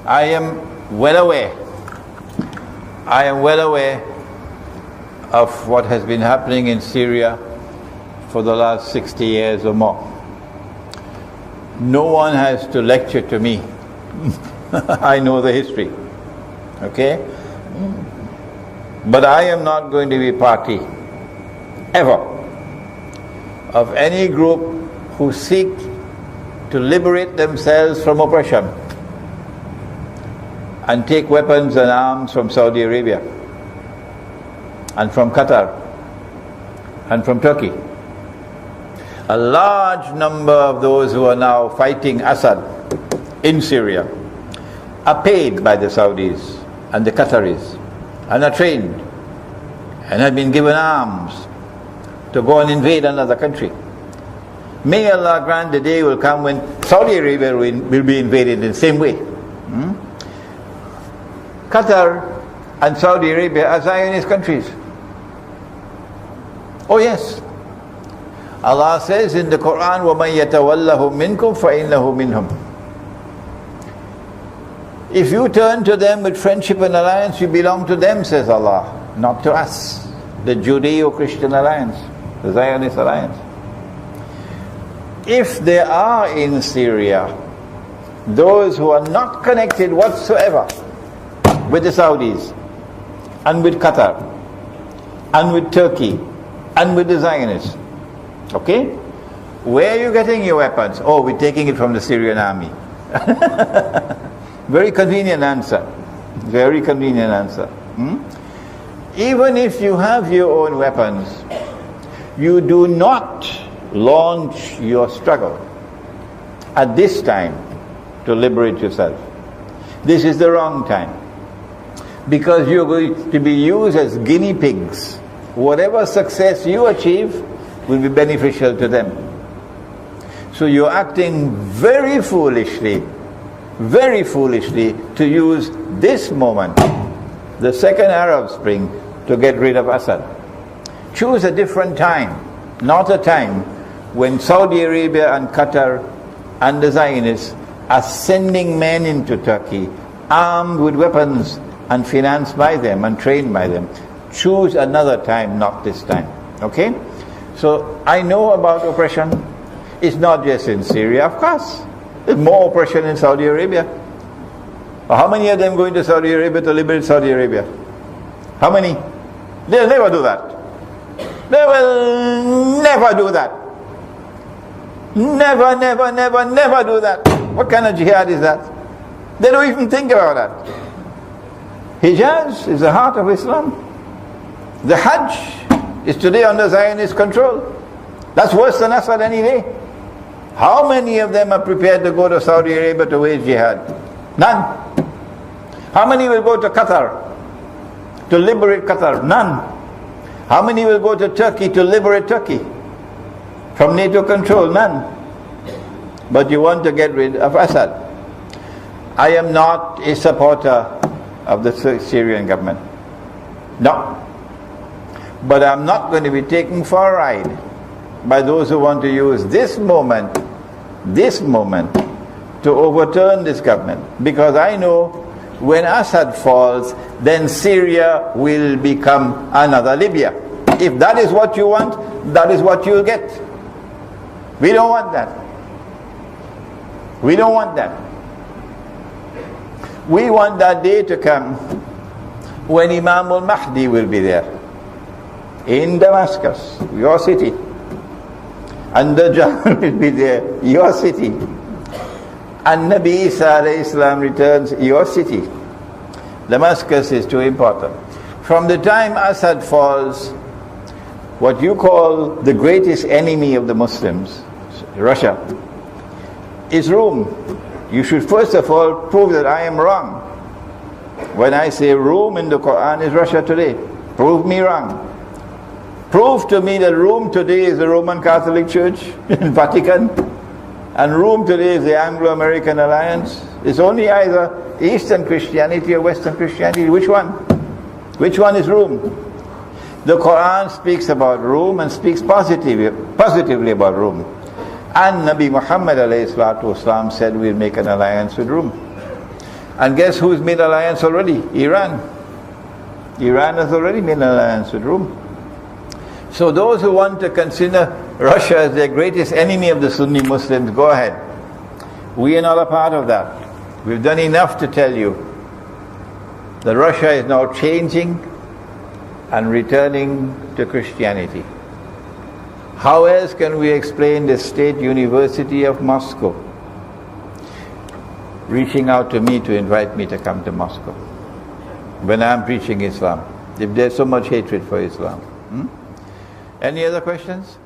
I am well aware of what has been happening in Syria for the last 60 years or more. No one has to lecture to me. I know the history. Okay? But I am not going to be party, ever, of any group who seek to liberate themselves from oppression and take weapons and arms from Saudi Arabia and from Qatar and from Turkey. A large number of those who are now fighting Assad in Syria are paid by the Saudis and the Qataris and are trained and have been given arms to go and invade another country. May Allah grant the day will come when Saudi Arabia will be invaded in the same way. Qatar and Saudi Arabia are Zionist countries. Oh yes. Allah says in the Quran, وَمَنْ يَتَوَلَّهُمْ مِنْكُمْ فَإِنَّهُ مِنْهُمْ. If you turn to them with friendship and alliance, you belong to them, says Allah, not to us, the Judeo-Christian alliance, the Zionist alliance. If there are in Syria those who are not connected whatsoever with the Saudis and with Qatar and with Turkey and with the Zionists, okay? Where are you getting your weapons? Oh, we're taking it from the Syrian army. Very convenient answer. Very convenient answer. Even if you have your own weapons, you do not launch your struggle at this time to liberate yourself. This is the wrong time, because you're going to be used as guinea pigs. Whatever success you achieve will be beneficial to them. So you're acting very foolishly to use this moment, the second Arab Spring, to get rid of Assad. Choose a different time, not a time when Saudi Arabia and Qatar and the Zionists are sending men into Turkey armed with weapons and financed by them and trained by them. Choose another time, not this time. Okay? So I know about oppression. It's not just in Syria, of course. There's more oppression in Saudi Arabia. How many of them going to Saudi Arabia to liberate Saudi Arabia? How many? They'll never do that. They will never do that. Never do that. What kind of jihad is that? They don't even think about that. Hijaz is the heart of Islam. The Hajj is today under Zionist control. That's worse than Assad anyway. How many of them are prepared to go to Saudi Arabia to wage jihad? None. How many will go to Qatar to liberate Qatar? None. How many will go to Turkey to liberate Turkey from NATO control? None. But you want to get rid of Assad. I am not a supporter of the Syrian government. No. But I'm not going to be taken for a ride by those who want to use this moment to overturn this government. Because I know when Assad falls, then Syria will become another Libya. If that is what you want, that is what you'll get. We don't want that. We don't want that. We want that day to come when Imam al-Mahdi will be there in Damascus, your city, and Dajjal will be there, your city, and Nabi Isa alayhi salam returns, your city. Damascus is too important. From the time Assad falls, what you call the greatest enemy of the Muslims, Russia, is Rome. You should first of all prove that I am wrong. When I say Rome in the Quran is Russia today, prove me wrong. Prove to me that Rome today is the Roman Catholic Church in Vatican, and Rome today is the Anglo-American Alliance. It's only either Eastern Christianity or Western Christianity. Which one? Which one is Rome? The Quran speaks about Rome and speaks positively about Rome. And Nabi Muhammad alayhi salatu wasalam said we'll make an alliance with Rome. And guess who's made alliance already? Iran. Iran has already made an alliance with Rome. So those who want to consider Russia as their greatest enemy of the Sunni Muslims, go ahead. We are not a part of that. We've done enough to tell you that Russia is now changing and returning to Christianity. How else can we explain the State University of Moscow reaching out to me to invite me to come to Moscow when I'm preaching Islam, if there's so much hatred for Islam? Any other questions?